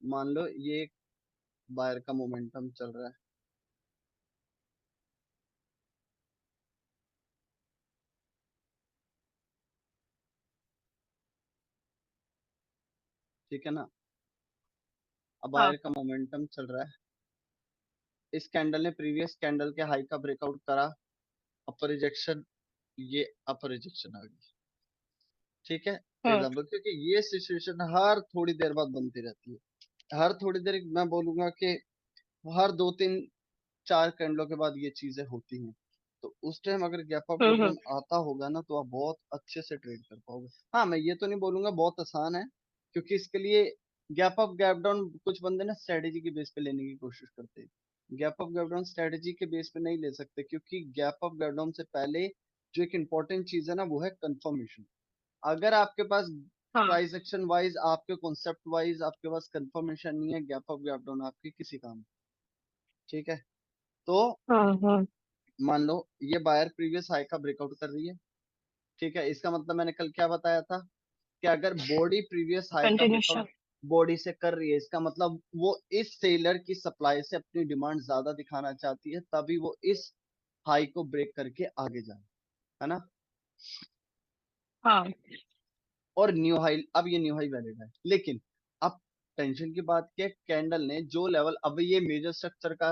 मान लो ये बायर का मोमेंटम चल रहा है, ठीक है ना। अब हाँ। बायर का मोमेंटम चल रहा है, इस कैंडल ने प्रीवियस कैंडल के हाई का ब्रेकआउट करा, अपर रिजेक्शन, ये अपर रिजेक्शन आ गई, ठीक है। हम्म। एग्जाम्पल, क्योंकि ये सिचुएशन हर थोड़ी देर बाद बनती रहती है, हर थोड़ी देर, मैं बोलूंगा कि हर 2 3 4 कैंडलों के बाद ये चीजें होती हैं। तो उस टाइम अगर गैप अप गैप हम्म। डाउन आता होगा ना, तो आप बहुत अच्छे से ट्रेड कर पाओगे। हाँ, मैं ये तो नहीं बोलूंगा बहुत आसान है, क्योंकि इसके लिए गैप अप गैप डाउन कुछ बंदे ना स्ट्रेटेजी के बेस पे लेने की कोशिश करते हैं। Gap up gap down strategy के बेस पे नहीं ले सकते, क्योंकि गैप अप गैप डाउन से पहले जो एक इंपॉर्टेंट चीज है ना, वो है कंफर्मेशन। अगर आपके पास हाँ। प्राइस एक्शन वाइज, आपके कॉन्सेप्ट वाइज आपके पास कंफर्मेशन नहीं है, गैप अप गैप डाउन आपके किसी काम की, ठीक है। तो हाँ। हाँ। मान लो ये बायर प्रीवियस हाई का ब्रेकआउट कर रही है, ठीक है। इसका मतलब मैंने कल क्या बताया था, कि अगर बॉडी प्रीवियस हाई का ब्रेकआउट कंटिन्यूशन। बॉडी से कर रही है, इसका मतलब वो इस सेलर की सप्लाई से अपनी डिमांड ज्यादा दिखाना चाहती है, तभी वो इस हाई को ब्रेक करके आगे जाए, है ना। हाँ। और न्यू हाई, अब ये न्यू हाई वैलिड है, लेकिन अब टेंशन की बात क्या है, कैंडल ने जो लेवल, अब ये मेजर स्ट्रक्चर का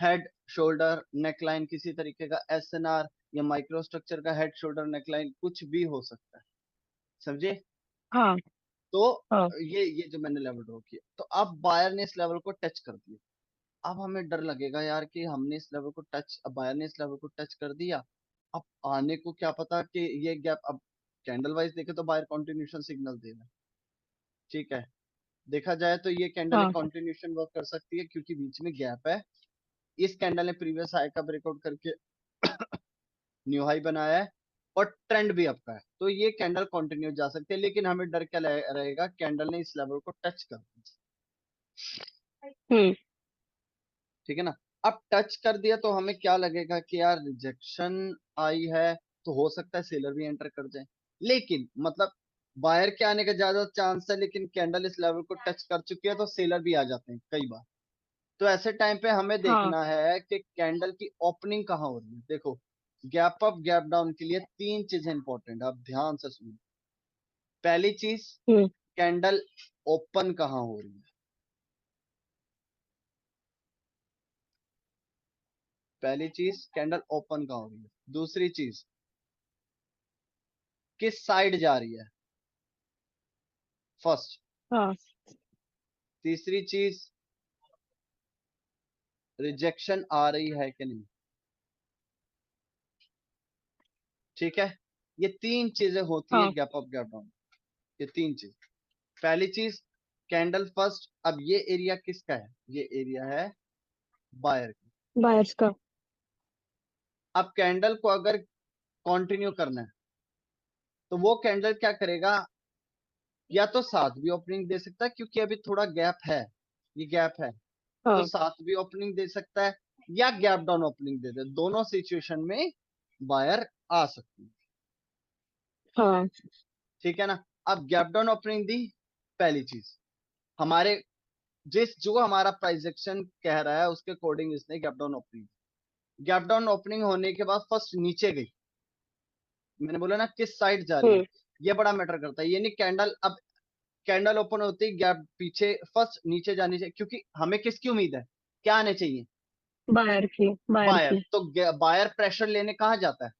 हेड शोल्डर नेकलाइन, किसी तरीके का एसएनआर, या माइक्रो स्ट्रक्चर का हेड शोल्डर नेकलाइन, कुछ भी हो सकता है, समझे। हाँ। तो हाँ। ये जो मैंने लेवल ड्रॉ किया, तो अब बायर ने इस लेवल को टच कर दिया। अब हमें डर लगेगा यार कि हमने इस लेवल को टच, अब बायर ने इस लेवल को टच कर दिया, अब आने को क्या पता कि ये गैप, अब कैंडल वाइज देखे तो बायर कंटिन्यूशन सिग्नल दे रहा है, ठीक है। देखा जाए तो ये कैंडल एक हाँ। कंटिन्यूशन वर्क कर सकती है, क्योंकि बीच में गैप है। इस कैंडल ने प्रीवियस हाई का ब्रेकआउट करके न्यू हाई बनाया है, और ट्रेंड भी आपका है, तो ये कैंडल कंटिन्यू जा सकती है। लेकिन हमें डर क्या रहेगा, कैंडल ने इस लेवल को टच कर दिया, हम्म। ठीक है ना। अब टच कर दिया तो हमें क्या लगेगा कि यार रिजेक्शन आई है, तो हो सकता है सेलर भी एंटर कर जाए, लेकिन मतलब बायर के आने का ज्यादा चांस है, लेकिन कैंडल इस लेवल को टच कर चुकी है, तो सेलर भी आ जाते हैं कई बार। तो ऐसे टाइम पे हमें हाँ। देखना है कि कैंडल की ओपनिंग कहाँ हो रही है। देखो, गैप अप गैप डाउन के लिए 3 चीजें इंपॉर्टेंट है, आप ध्यान से सुनो। पहली चीज, हम्म। कैंडल ओपन कहाँ हो रही है। पहली चीज, कैंडल ओपन कहाँ हो रही है। दूसरी चीज, किस साइड जा रही है, फर्स्ट। हाँ। तीसरी चीज, रिजेक्शन आ रही है कि नहीं, ठीक है। ये 3 चीजें होती है हाँ। गैप अप गैप डाउन, ये 3 चीज। पहली चीज, कैंडल फर्स्ट, अब ये एरिया किसका है, ये एरिया है बायर का। बायर्स का। अब कैंडल को अगर कंटिन्यू करना है, तो वो कैंडल क्या करेगा, या तो साथ भी ओपनिंग दे सकता है, क्योंकि अभी थोड़ा गैप है, ये गैप है, तो हाँ। साथ भी ओपनिंग दे सकता है, या गैप डाउन ओपनिंग दे दे। दोनों सिचुएशन में बायर आ सकती है, हाँ। ठीक है ना। अब गैप डाउन ओपनिंग दी, पहली चीज, हमारे जो हमारा प्राइजेक्शन कह रहा है उसके अकॉर्डिंग इसने gap down opening, gap down opening होने के बाद फर्स्ट नीचे गई, मैंने बोला ना किस साइड जा रही है, हम्म। ये बड़ा मैटर करता है। ये नहीं कैंडल, अब कैंडल ओपन होती है गैप पीछे, फर्स्ट नीचे जानी चाहिए, क्योंकि हमें किसकी उम्मीद है, क्या आने चाहिए, बायर की। Buyer buyer. की। तो बायर प्रेशर लेने कहाँ जाता है,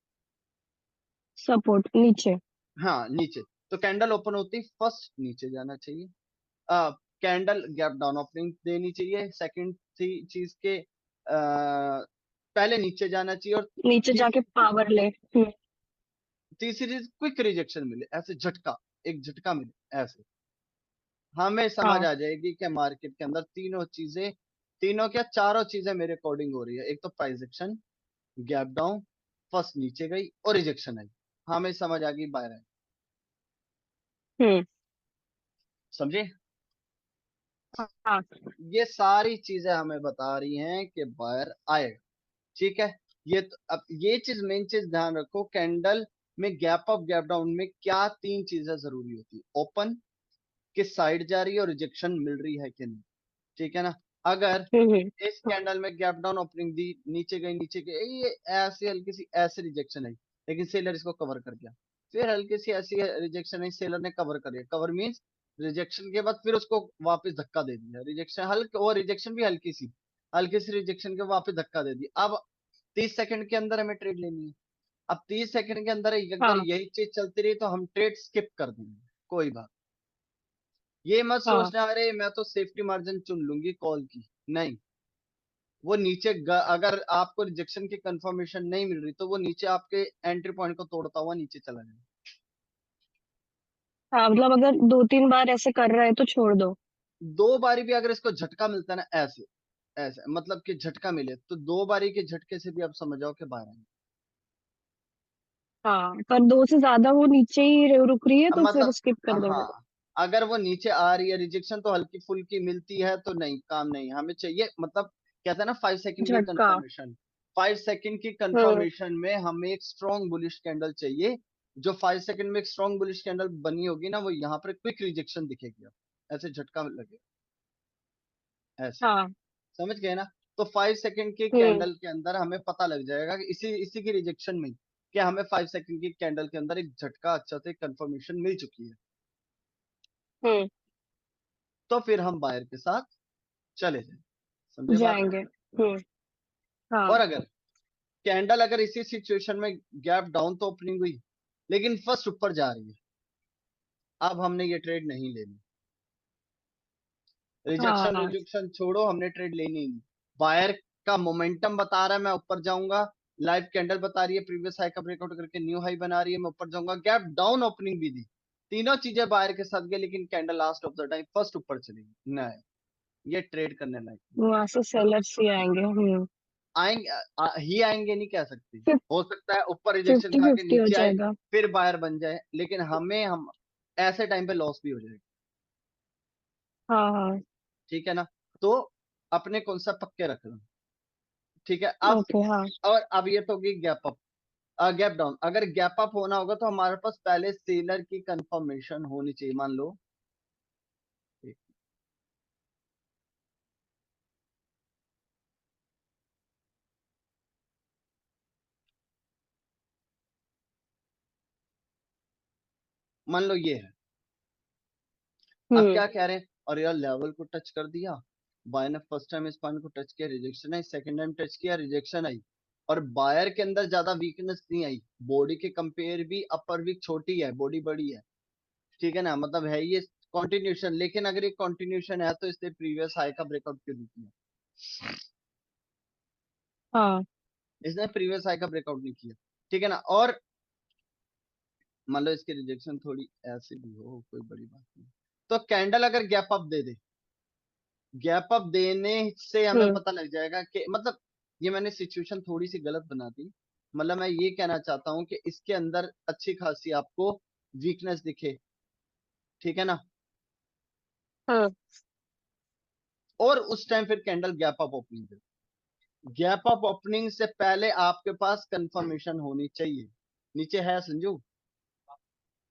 सपोर्ट नीचे। हाँ नीचे। तो कैंडल ओपन होती फर्स्ट नीचे जाना चाहिए, आ, कैंडल गैप डाउन ओपनिंग देनी चाहिए, सेकंड चीज के पहले नीचे जाना चाहिए, और नीचे जाके तीसरी पावर ले। तीसरी चीज क्विक रिजेक्शन मिले, ऐसे झटका, एक झटका मिले ऐसे, हमें समझ हाँ। आ जाएगी कि मार्केट के अंदर तीनों चीजें, तीनों क्या चारों चीजें मेरे अकॉर्डिंग हो रही है। एक तो price action, gap down, first नीचे गई और रिजेक्शन आई, हमें समझ आ गई बायर है, हम्म। समझे। हाँ। ये सारी चीजें हमें बता रही हैं कि बायर आएगा, ठीक है। ये तो, अब ये चीज मेन चीज ध्यान रखो, कैंडल में गैप अप गैप डाउन में क्या 3 चीजें जरूरी होती है, ओपन, किस साइड जा रही है और रिजेक्शन मिल रही है कि नहीं, ठीक है ना। अगर इस हाँ कैंडल में गैप डाउन ओपनिंग दी, नीचे गई, नीचे गई, ये ऐसी हल्की सी ऐसे रिजेक्शन है, लेकिन सेलर इसको कवर कर गया। फिर हल्की सी ऐसी रिजेक्शन है, सेलर ने कवर कर दिया। कवर मींस रिजेक्शन के बाद फिर उसको वापस धक्का दे दिया, रिजेक्शन हल्का, और रिजेक्शन भी हल्की सी रिजेक्शन के वापस धक्का दे दिया। अब 30 सेकंड के अंदर हमें ट्रेड लेनी है। अब 30 सेकंड के अंदर अगर हाँ यही चीज चलती रही तो हम ट्रेड स्किप कर देंगे, कोई बात। ये मत हाँ सोचना अरे मैं तो सेफ्टी मार्जिन चुन लूंगी कॉल की, नहीं। वो नीचे अगर आपको रिजेक्शन की कंफर्मेशन नहीं मिल रही तो वो नीचे आपके एंट्री पॉइंट को तोड़ता हुआ नीचे चला जाएगा। हाँ, मतलब अगर 2-3 बार ऐसे कर रहा है तो छोड़ दो। दो बारी भी अगर इसको झटका मिलता है ना, ऐसे ऐसे मतलब कि झटका मिले, तो दो बारी के झटके से भी आप समझ जाओ कि बाहर आएंगे। हाँ, पर 2 से ज्यादा वो नीचे ही रुक रही है अब तो फिर मतलब स्किप कर दोगे। हाँ, अगर वो नीचे आ रही है, रिजेक्शन तो हल्की फुल्की मिलती है तो नहीं, काम नहीं, हमें चाहिए मतलब कहते हैं ना 5 सेकंड की झटका। कंफर्मेशन। 5 सेकंड की हम्म। कंफर्मेशन में हमें एक स्ट्रॉन्ग बुलिश कैंडल चाहिए। जो 5 सेकंड में एक स्ट्रॉन्ग बुलिश कैंडल बनी होगी ना, वो यहाँ पर क्विक रिजेक्शन दिखेगी, ऐसे झटका लगे, ऐसे, हाँ। समझ गए ना। तो 5 सेकंड की हम्म। कैंडल के अंदर हमें पता लग जाएगा कि इसी इसी की रिजेक्शन में कि हमें 5 सेकंड की कैंडल के अंदर एक झटका अच्छा से कंफर्मेशन मिल चुकी है, हम्म। तो फिर हम बायर के साथ चले जाए। समझे बात। जाएंगे। हाँ। और अगर कैंडल अगर इसी सिचुएशन में गैप डाउन तो ओपनिंग हुई, लेकिन फर्स्ट ऊपर जा रही है, अब हमने ये ट्रेड नहीं लेनी। रिजेक्शन हाँ। रिजेक्शन छोड़ो, हमने ट्रेड लेनी ही नहीं। बायर का मोमेंटम बता रहा है मैं ऊपर जाऊंगा, लाइव कैंडल बता रही है प्रीवियस हाई का ब्रेकआउट करके न्यू हाई बना रही है, मैं ऊपर जाऊंगा, गैप डाउन ओपनिंग भी दी, तीनों चीजें बायर के साथ गई, लेकिन candle last of the time first ऊपर चलेगी, नहीं, ये ट्रेड करने लायक नहीं। वहां से सेलर्स ही आएंगे। आएंगे, ही आएंगे नहीं कह सकते। फिफ्टी हो सकता है ऊपर रिजेक्शन खा के फिफ्टी हो नीचे आए, जाएगा। फिर बायर बन जाए, लेकिन हम ऐसे टाइम पे लॉस भी हो जाएगा, हाँ हाँ। ठीक है ना। तो अपने कॉन्सेप्ट पक्के रख लो, ठीक है। अब ओके। हाँ। और अब ये तो होगी गैप अप, गैप डाउन। अगर गैप अप होना होगा तो हमारे पास पहले सेलर की कंफर्मेशन होनी चाहिए, मान लो। मान लो ये है, अब हम्म। क्या कह रहे हैं, और यार लेवल को टच कर दिया, बाय ने फर्स्ट टाइम इस पॉइंट को टच किया, रिजेक्शन आई, सेकंड टाइम टच किया, रिजेक्शन आई, और बायर के अंदर ज्यादा वीकनेस नहीं आई, बॉडी के कंपेयर भी अपर वीक छोटी है, बॉडी बड़ी है, ठीक है ना, मतलब है ये कंटिन्यूशन। लेकिन अगर ये कंटिन्यूशन है तो इसने प्रीवियस हाई का ब्रेकआउट क्यों नहीं किया, हाँ इसने प्रीवियस हाई का ब्रेकआउट नहीं किया, ठीक है ना। और मान लो इसकी रिजेक्शन थोड़ी ऐसी भी हो, कोई बड़ी बात नहीं, तो कैंडल अगर गैप अप दे दे, गैप अप देने से हमें हम्म पता लग जाएगा कि मतलब, ये मैंने सिचुएशन थोड़ी सी गलत बना दी, मतलब मैं ये कहना चाहता हूँ कि इसके अंदर अच्छी खासी आपको वीकनेस दिखे, ठीक है ना। हाँ। और उस टाइम फिर कैंडल गैप अप ओपनिंग दे, गैप अप ओपनिंग से पहले आपके पास कंफर्मेशन होनी चाहिए। नीचे है संजू,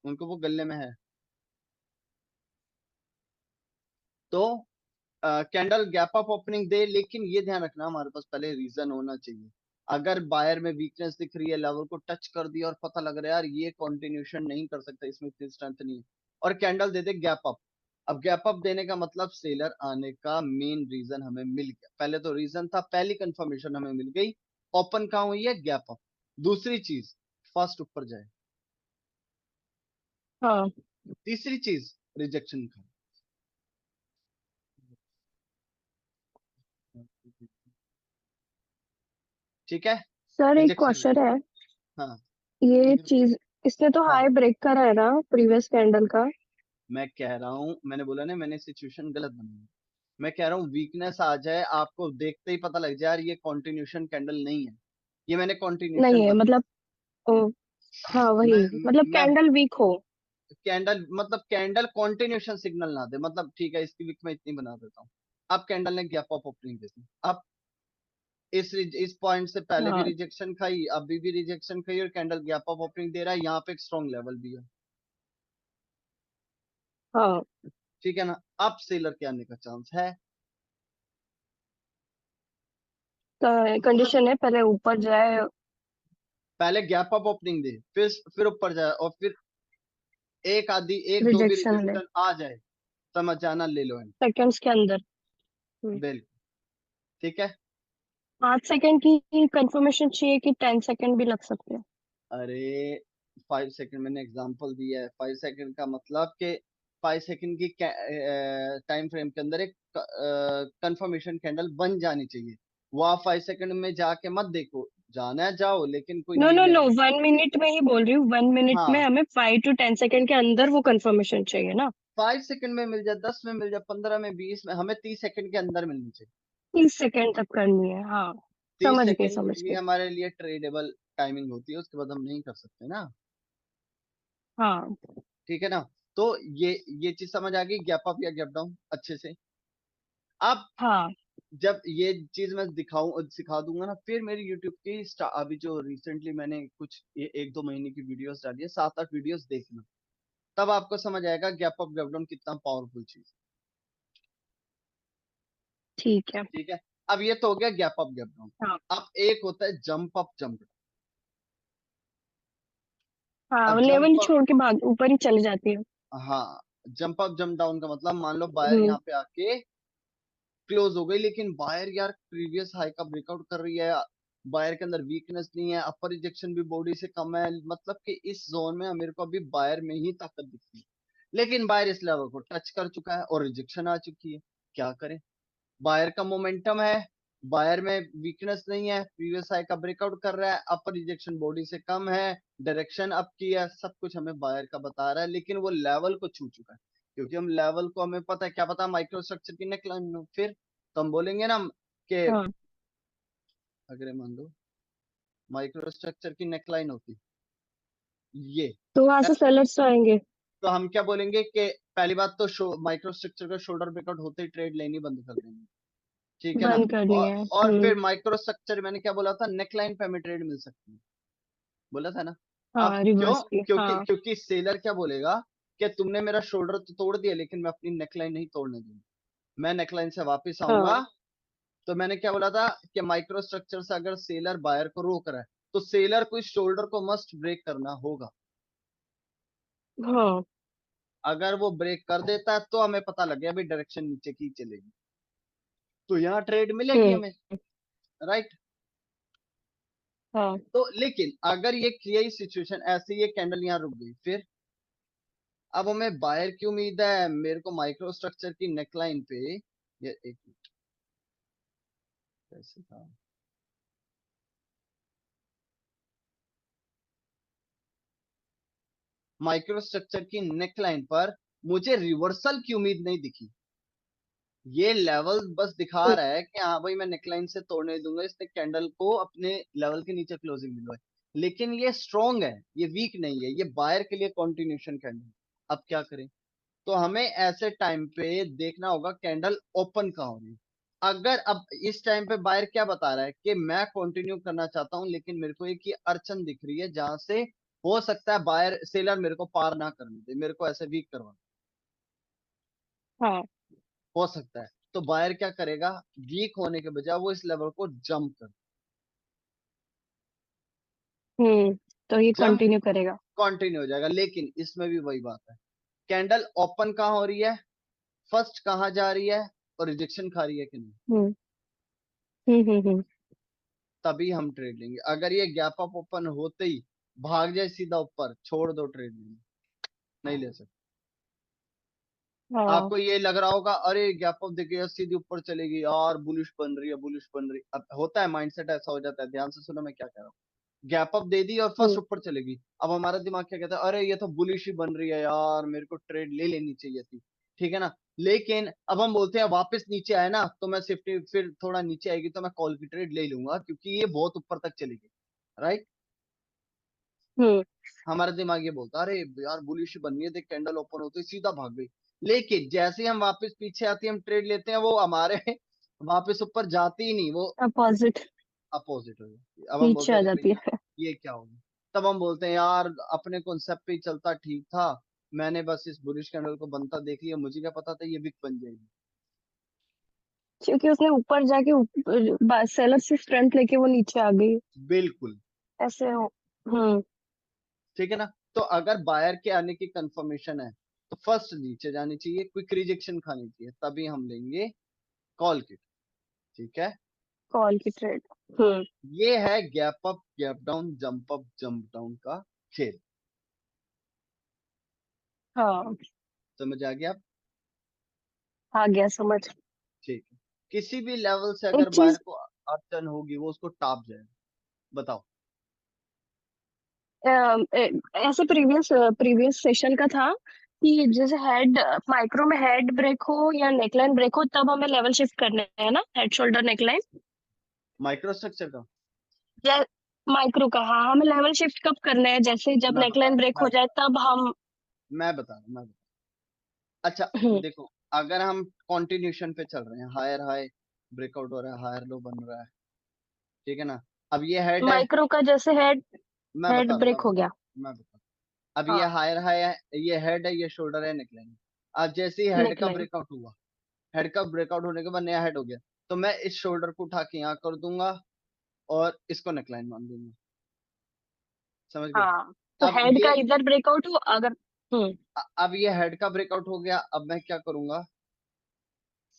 उनको वो गले में है, तो कैंडल गैप अप ओपनिंग दे, लेकिन ये ध्यान रखना हमारे पास पहले रीजन होना चाहिए। अगर बायर में वीकनेस दिख रही है, लेवल को टच कर दिया और पता लग रहा है यार ये कंटिन्यूशन नहीं कर सकता, इसमें इतनी स्ट्रेंथ नहीं है, और कैंडल दे दे गैप अप। अब गैप अप देने का मतलब सेलर आने का मेन रीजन हमें मिल गया, पहले तो रीजन था, पहली कंफर्मेशन हमें मिल गई, ओपन कहाँ हुई है, गैप अप। दूसरी चीज, फर्स्ट ऊपर जाए। हाँ। तीसरी चीज, रिजेक्शन का, ठीक है, सर एक रिजेक्शन है, क्वेश्चन है। हाँ, ये ठीक है, चीज, इसने तो हाँ। हाई ब्रेक करा है ना प्रीवियस कैंडल का। मैं कह रहा हूँ, मैंने बोला ना मैंने सिचुएशन गलत बनाई, मैं कह रहा हूँ वीकनेस आ जाए आपको देखते ही पता लग जाए यार ये कंटिन्यूशन कैंडल नहीं है, ये मैंने नहीं कंटिन्यूशन है बताई। मतलब। ओ, हाँ वही। मैं मतलब मैं कैंडल वीक हो। कैंडल मतलब कैंडल कंटिन्यूशन सिग्नल ना दे, मतलब ठीक है इसकी वीक में इतनी बना देता हूँ। अब कैंडल ने गैप अप ओपनिंग दे दी, अब इस पॉइंट से पहले भी हाँ रिजेक्शन खाई, अभी भी रिजेक्शन खाई, और कैंडल गैप अप ओपनिंग दे रहा है, यहाँ पे एक स्ट्रॉन्ग लेवल भी है। हाँ। ठीक है ना, अब सेलर के आने का चांस है। कंडीशन है पहले ऊपर जाए। पहले गैप अप ओपनिंग दे, फिर ऊपर जाए, और फिर एक दो भी रिजेक्शन ले रिजेक्शन आ जाए, समझ जाना, ले लो एंड। सेकंड्स के अंदर। बिल्कुल। ठीक है। 5 सेकंड की कंफर्मेशन चाहिए कि 10 सेकंड भी लग सकते हैं? अरे 5 सेकंड मैंने एग्जांपल दिया है, 5 सेकंड का मतलब कि 5 सेकंड की टाइम फ्रेम के अंदर एक कंफर्मेशन कैंडल बन जानी चाहिए। वो आप 5 सेकंड में जाके मत देखो, जाना है जाओ, लेकिन कोई नो लीड नो नो, लेने। 1 मिनट में ही बोल रही हूँ। 1 मिनट में हाँ, हमें 5 to 10 सेकंड के अंदर वो कंफर्मेशन चाहिए ना? 5 सेकंड में मिल जाए, 10 में मिल जाए, 15 में, 20 में, हमें 30 सेकंड के अंदर मिलनी चाहिए। 30 सेकंड तक करनी है, हाँ। तीस समझ गए सेकंड समझ ही गए। हमारे लिए ट्रेडेबल टाइमिंग होती है, उसके बाद हम नहीं कर सकते ना। हाँ ठीक है ना। तो ये चीज समझ आ गई, गैप अप या गैप डाउन अच्छे से। अब हाँ जब ये चीज मैं दिखाऊं सिखा दूंगा ना, फिर मेरी यूट्यूब की अभी जो रिसेंटली मैंने कुछ 1-2 महीने की वीडियोस डाली है, 7-8 वीडियोस देखना, तब आपको समझ आएगा गैप अप गैप डाउन कितना पावरफुल चीज है। ठीक है। ठीक है। अब ये तो हो गया गैप अप गैप डाउन। हाँ अब एक होता है जंप अप जंप डाउन। हाँ, अब वो लेवल जंप, छोड़ के भाग ऊपर ही चली जाती है। हाँ, जंप अप जंप डाउन का मतलब, मान लो बायर हम्म। यहाँ पे आके क्लोज हो गई, लेकिन बायर यार प्रीवियस हाई का ब्रेकआउट कर रही है, बायर के अंदर वीकनेस नहीं है, अपर रिजेक्शन भी बॉडी से कम है, मतलब कि इस जोन में मेरे को अभी बायर में ही ताकत दिखती है, लेकिन बायर इस लेवल को टच कर चुका है और रिजेक्शन आ चुकी है। क्या करें? बायर का मोमेंटम है, बायर में वीकनेस नहीं है, प्रीवियस हाई का ब्रेकआउट कर रहा है, अपर रिजेक्शन बॉडी से कम है, डायरेक्शन अप की है, सब कुछ हमें बायर का बता रहा है, लेकिन वो लेवल को छू चुका है। क्योंकि हम लेवल को, हमें पता है, क्या पता, माइक्रो स्ट्रक्चर की नेकलाइन में, फिर तो हम बोलेंगे ना कि हाँ, अगर मान लो माइक्रो स्ट्रक्चर की नेकलाइन होती ये, तो वहां से सेलर्स तो आएंगे। तो हम क्या बोलेंगे कि पहली बात तो माइक्रो स्ट्रक्चर का शोल्डर ब्रेकआउट होते ही ट्रेड लेनी बंद कर देंगे। ठीक है ना। बंद करनी और है। और फिर माइक्रो स्ट्रक्चर मैंने क्या बोला था, नेकलाइन पे हमें ट्रेड मिल सकती है, बोला था ना। अब हाँ, क्यों? रिवर्स भी, क्योंकि हाँ। क्योंकि सेलर क्या बोलेगा कि तुमने मेरा शोल्डर तो तोड़ दिया, लेकिन मैं अपनी नेकलाइन नहीं तोड़ने दूंगा, मैं नेकलाइन से वापस आऊंगा। हाँ तो मैंने क्या बोला था कि माइक्रो स्ट्रक्चर से अगर सेलर बायर को रोक रहा है, तो सेलर को इस शोल्डर को मस्ट ब्रेक करना होगा। हाँ। अगर वो ब्रेक कर देता है तो हमें पता लग गया भाई डायरेक्शन नीचे की चलेगी, तो यहाँ ट्रेड मिलेगी हम्म। हमें। राइट। हाँ। तो लेकिन अगर यही सिचुएशन ऐसे, ये कैंडल यहाँ रुक गई, फिर अब हमें बायर की उम्मीद है, मेरे को माइक्रो स्ट्रक्चर की नेकलाइन पे, ये एक मिनट, कैसे था, माइक्रो स्ट्रक्चर की नेकलाइन पर मुझे रिवर्सल की उम्मीद नहीं दिखी। ये लेवल बस दिखा हम्म। रहा है कि हाँ भाई मैं नेकलाइन से तोड़ने दूंगा, इसने कैंडल को अपने लेवल के नीचे क्लोजिंग दिलवाई, लेकिन ये स्ट्रॉन्ग है, ये वीक नहीं है, ये बायर के लिए कंटिन्यूशन कैंडल। अब क्या करें? तो हमें ऐसे टाइम पे देखना होगा कैंडल ओपन कहाँ हो रही है। अगर अब इस टाइम पे बायर क्या बता रहा है कि मैं कंटिन्यू करना चाहता हूं, लेकिन मेरे को एक ये अड़चन दिख रही है जहां से हो सकता है बायर सेलर मेरे को पार ना करने दे, मेरे को ऐसे वीक करवा, हाँ। हो सकता है, तो बायर क्या करेगा, वीक होने के बजाय वो इस लेवल को जंप कर, तो ये जंप कंटिन्यू करेगा। कंटिन्यू हो जाएगा। लेकिन इसमें भी वही बात है, कैंडल ओपन कहाँ हो रही है, फर्स्ट कहाँ जा रही है, और रिजेक्शन खा रही है कि नहीं, हम्म हम्म। तभी हम ट्रेड लेंगे। अगर ये गैप अप ओपन होते ही भाग जाए सीधा ऊपर, छोड़ दो ट्रेड लेंगे, नहीं ले सकते। हाँ। आपको ये लग रहा होगा अरे गैप अप देखिए यार, सीधी ऊपर चलेगी यार, बुलिश बन रही है, बुलिश बन रही, अब होता है माइंडसेट ऐसा हो जाता है, ध्यान से सुनो मैं क्या कह रहा हूँ। गैप अप दे दी और फर्स्ट हम्म। ऊपर चलेगी, अब हमारा दिमाग क्या कहता है, अरे ये तो बुलिश ही बन रही है यार, मेरे को ट्रेड ले लेनी चाहिए थी। ठीक है ना। लेकिन अब हम बोलते हैं वापस नीचे आए ना, तो मैं सेफ्टी, फिर थोड़ा नीचे आएगी तो मैं कॉल की ट्रेड ले लूंगा, क्योंकि ये बहुत ऊपर तक चलेगी। राइट। हम्म। हमारा दिमाग ये बोलता है अरे यार बुलिश बन रही है, देख कैंडल ओपन होते ही सीधा भाग गई। लेकिन जैसे ही हम वापस पीछे आती है, हम ट्रेड लेते हैं, वो हमारे वापस ऊपर जाती ही नहीं, वो अपोजिट। अपोजिट हो जाती है। अब हम नीचे बोलते आ हैं अरे जाती भैया है। ये क्या हो गया, तब हम बोलते हैं यार अपने कॉन्सेप्ट पे ही चलता ठीक था, मैंने बस इस बुलिश कैंडल को बनता देख लिया, मुझे क्या पता था ये विक बन जाएगी। क्योंकि उसने ऊपर जाके सेलर से स्ट्रेंथ लेके वो नीचे आ गई। बिल्कुल। ऐसे हो। हम्म। ठीक है ना। तो अगर बायर के आने की कंफर्मेशन है तो फर्स्ट नीचे जानी चाहिए, क्विक रिजेक्शन खानी चाहिए, तभी हम लेंगे कॉल किट। ठीक है। कॉल की ट्रेड। हम्म। ये है gap up gap down jump up jump down का खेल। हाँ, समझ आ गया आप? आ गया समझ। ठीक है। किसी भी लेवल से एक अगर बायर चीज, को अड़चन होगी वो उसको टाप जाएगा। बताओ। ऐसे प्रीवियस प्रीवियस सेशन का था कि जैसे हेड माइक्रो में हेड ब्रेक हो या नेकलाइन ब्रेक हो तब हमें लेवल शिफ्ट करने हैं ना, head shoulder neckline. Micro structure का माइक्रो का, हाँ, हमें लेवल शिफ्ट कब करने हैं, जैसे जब मैं बता नेकलाइन रहा हूँ ब्रेक हो जाए तब हम। मैं बता रहा हूँ मैं बता अच्छा हम्म, देखो, अगर हम कंटिन्यूशन पे चल रहे हैं, हायर हाई ब्रेकआउट हो रहा है, हायर लो बन रहा है, ठीक है ना। अब ये हेड है। माइक्रो का जैसे हेड मैं हेड बता रहा हूँ मैं ब्रेक हो बता गया। रहा हूँ मैं बता रहा हूँ। अब ये हाँ, हायर हाई है, ये हेड है, ये शोल्डर है, नेकलाइन। अब जैसे ही हेड का नेकलाइन। ब्रेकआउट हुआ, हेड का ब्रेकआउट होने के बाद नया हेड हो गया, तो मैं इस शोल्डर को उठा के यहाँ कर दूंगा और इसको नेकलाइन मान दूंगा। समझ गए? हाँ, तो अब हेड का ये इधर ब्रेकआउट हो अगर। हम्म। अब ये हेड का ब्रेकआउट हो गया, अब मैं क्या करूंगा?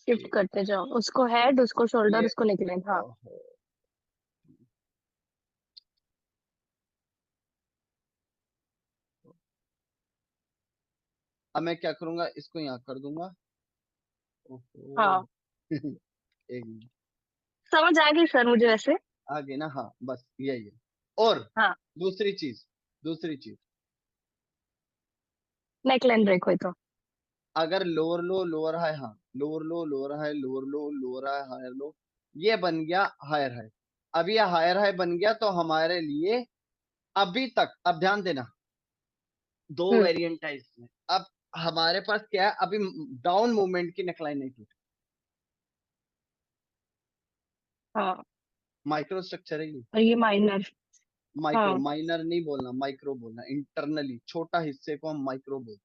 शिफ्ट करते जाओ, उसको हेड, उसको शोल्डर, ये उसको नेकलाइन। हाँ। ओहो, अब मैं क्या करूंगा, इसको यहाँ कर दूंगा। ओहो हाँ, एक मिनट। समझ आ गई सर मुझे वैसे। आगे ना, हाँ बस यही है। और हाँ, दूसरी चीज, नेकलाइन ब्रेक हुई तो। अगर लोअर लो लोअर हाई, हाँ lower low lower high lower low lower high higher low, ये बन गया हायर हाई। अब ये हायर हाई बन गया तो हमारे लिए अभी तक, अब ध्यान देना, दो हम्म। वेरिएंट है इसमें। अब हमारे पास क्या है, अभी डाउन मूवमेंट की नेकलाइन नहीं टूटी। हाँ, माइक्रो स्ट्रक्चर है ये। और ये माइनर। माइक्रो, हाँ, माइनर नहीं बोलना, माइक्रो बोलना, इंटरनली छोटा हिस्से को हम माइक्रो बोलते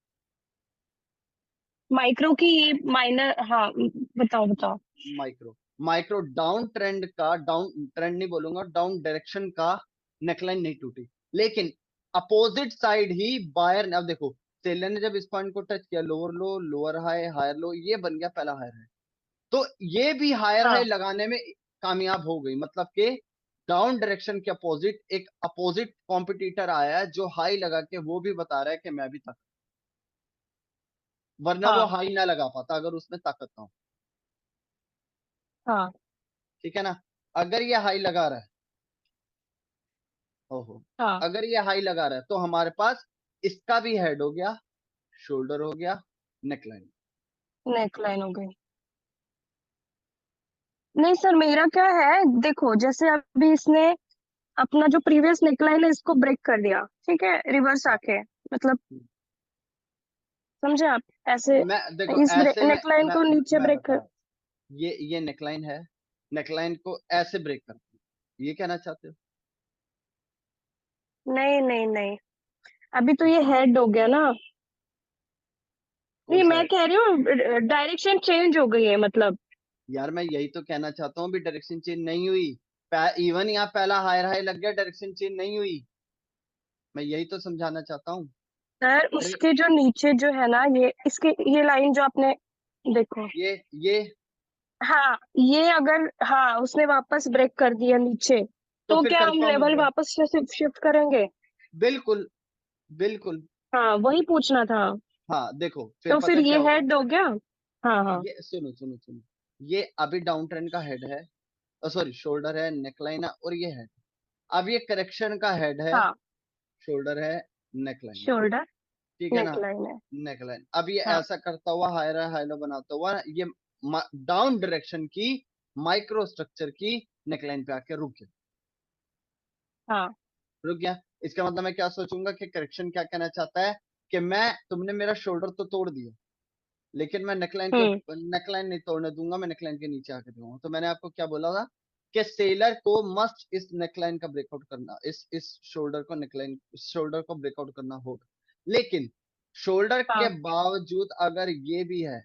माइक्रो की ये माइनर। हाँ, बताओ हैं। बताओ। माइक्रो, माइक्रो डाउन ट्रेंड का, डाउन ट्रेंड नहीं बोलूंगा, डाउन डायरेक्शन का नेकलाइन नहीं टूटी, लेकिन अपोजिट साइड ही बायर ने, अब देखो सेलर ने जब इस पॉइंट को टच किया, lower low lower high higher low, ये बन गया पहला हायर है, तो ये भी हायर हाई हाँ, लगाने में कामयाब हो गई, मतलब कि डाउन डायरेक्शन के अपोजिट एक अपोजिट कॉम्पिटिटर आया है जो हाई लगा के वो भी बता रहा है कि मैं भी तक, वरना वो हाँ, हाई ना लगा पाता अगर उसमें ताकत ना हो। हाँ, ठीक है ना। अगर ये हाई लगा रहा है, ओहो, हाँ, अगर ये हाई लगा रहा है तो हमारे पास इसका भी हेड हो गया, शोल्डर हो गया, नेकलाइन। नेकलाइन हो गई। नहीं सर, मेरा क्या है, देखो जैसे अभी इसने अपना जो प्रीवियस नेकलाइन है इसको ब्रेक कर दिया, ठीक है, रिवर्स आके, मतलब समझे आप, ऐसे मैं देखो इस ऐसे में नेकलाइन को नीचे मैं ब्रेक बता कर। रहा हूँ, ये नेकलाइन है, नेकलाइन को ऐसे ब्रेक करते हैं, ये कहना चाहते हो? नहीं नहीं नहीं, अभी तो ये हेड हो गया ना। कौन नहीं, सा मैं है? कह रही हूँ डायरेक्शन चेंज हो गई है मतलब। यार मैं यही तो कहना चाहता हूँ, भी डायरेक्शन चेंज नहीं हुई। इवन यहाँ पहला हायर हाई लग गया, डायरेक्शन चेंज नहीं हुई। मैं यही तो समझाना चाहता हूँ। सर अरे उसके जो नीचे जो है ना, ये इसके ये लाइन जो आपने, देखो। ये हाँ, ये अगर, हाँ, उसने वापस ब्रेक कर दिया नीचे, तो तो फिर क्या हम कंफर्म हो लेवल गया। वापस से शिफ्ट करेंगे? बिल्कुल बिल्कुल। हाँ, वही पूछना था। हाँ देखो फिर तो फिर पता क्या ये होगा। हेड हो गया। हाँ, हाँ, ये सुनो सुनो सुनो, ये अभी डाउन ट्रेंड का हेड है, सॉरी शोल्डर है, नेकलाइन है और ये हेड। अब ये करेक्शन का हेड है, हाँ, शोल्डर है, नेकलाइन है। शोल्डर, ठीक है ना। नेकलाइन है। नेकलाइन, अब ये हाँ, ऐसा करता हुआ हायर हाइलो बनाता हुआ ये डाउन डायरेक्शन की माइक्रो स्ट्रक्चर की नेकलाइन पे आके रुक गया। हाँ। रुक गया, इसका मतलब मैं क्या सोचूंगा कि करेक्शन क्या कहना चाहता है, कि मैं, तुमने मेरा शोल्डर तो तोड़ दिया, लेकिन मैं नेकलाइन के, हम्म। नेकलाइन नहीं तोड़ने दूंगा, मैं नेकलाइन के नीचे आके दूंगा। तो मैंने आपको क्या बोला था कि सेलर को मस्ट इस नेकलाइन का ब्रेकआउट करना, इस शोल्डर को नेकलाइन, इस शोल्डर को ब्रेकआउट करना होगा, लेकिन शोल्डर के हाँ बावजूद अगर ये भी है,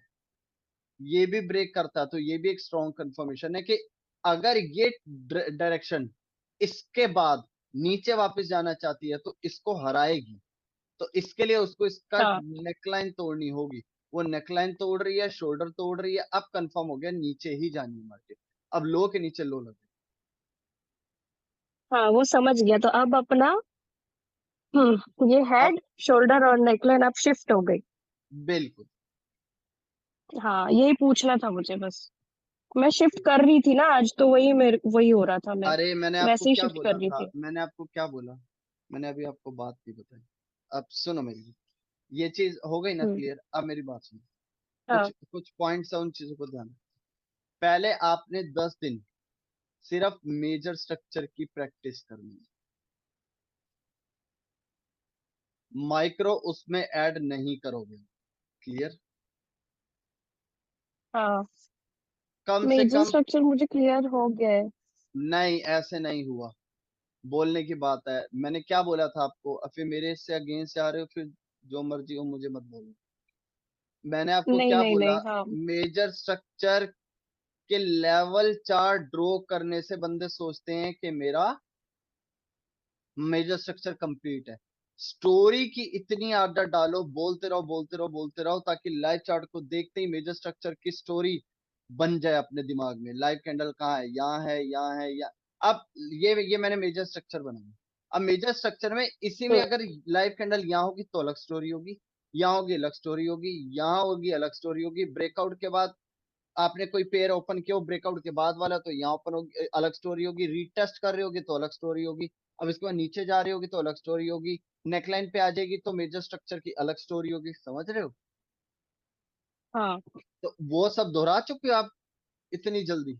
ये भी ब्रेक करता है, तो ये भी एक स्ट्रॉन्ग कंफर्मेशन है कि अगर ये डायरेक्शन इसके बाद नीचे वापस जाना चाहती है तो इसको हराएगी। तो इसके लिए उसको इसका हाँ नेकलाइन तोड़नी होगी। वो नेकलाइन तोड़ रही है, शोल्डर तोड़ रही है, अब कंफर्म हो गया नीचे ही जानी है मार्केट। अब लो के नीचे लो लगे। हाँ, वो समझ गया। तो अब अपना ये अब हेड, शोल्डर और नेकलाइन अब शिफ्ट हो गई। बिल्कुल। हाँ, यही पूछना था मुझे बस। मैं शिफ्ट कर रही थी ना आज, तो वही हो रहा था, मैं अरे मैंने आपको वैसे ही क्या शिफ्ट कर बोला रही था, थी। मैंने आपको क्या बोला, मैंने अभी आपको बात भी बताई। अब सुनो मेरी, ये चीज हो गई ना हम्म। क्लियर, अब मेरी बात सुनो। कुछ हाँ कुछ पॉइंट्स है, उन चीजों को ध्यान। पहले आपने 10 दिन सिर्फ मेजर स्ट्रक्चर की प्रैक्टिस करनी है, माइक्रो उसमें ऐड नहीं करोगे। क्लियर? हाँ, कम से मेजर कम। स्ट्रक्चर मुझे क्लियर हो गया है। नहीं, ऐसे नहीं हुआ। बोलने की बात है, मैंने क्या बोला था आपको, अब फिर मेरे से अगेंस्ट आ रहे हो, फिर जो मर्जी हो मुझे मत बोलो। मैंने आपको नहीं क्या नहीं बोला, नहीं, हाँ। मेजर स्ट्रक्चर के लेवल चार्ट ड्रॉ करने से बंदे सोचते हैं कि मेरा मेजर स्ट्रक्चर कंप्लीट है। स्टोरी की इतनी आदत डालो, बोलते रहो बोलते रहो बोलते रहो, ताकि लाइव चार्ट को देखते ही मेजर स्ट्रक्चर की स्टोरी बन जाए अपने दिमाग में। लाइव कैंडल कहाँ है, यहाँ है, यहाँ है, या अब ये मैंने मेजर स्ट्रक्चर बनाया। अब मेजर स्ट्रक्चर में इसी में हम्म। अगर लाइव कैंडल यहाँ होगी तो अलग स्टोरी होगी, यहाँ होगी अलग स्टोरी होगी, यहाँ होगी अलग स्टोरी होगी। ब्रेकआउट के बाद आपने कोई पेयर ओपन किया हो ब्रेकआउट के बाद वाला, तो यहाँ ओपन होगी अलग स्टोरी होगी। रीटेस्ट कर रहे होगे तो अलग स्टोरी होगी। अब इसके बाद नीचे जा रही होगी तो अलग स्टोरी होगी। नेकलाइन पे आ जाएगी तो मेजर स्ट्रक्चर की अलग स्टोरी होगी। समझ रहे हो? हाँ, तो वो सब दोहरा चुके हो आप इतनी जल्दी?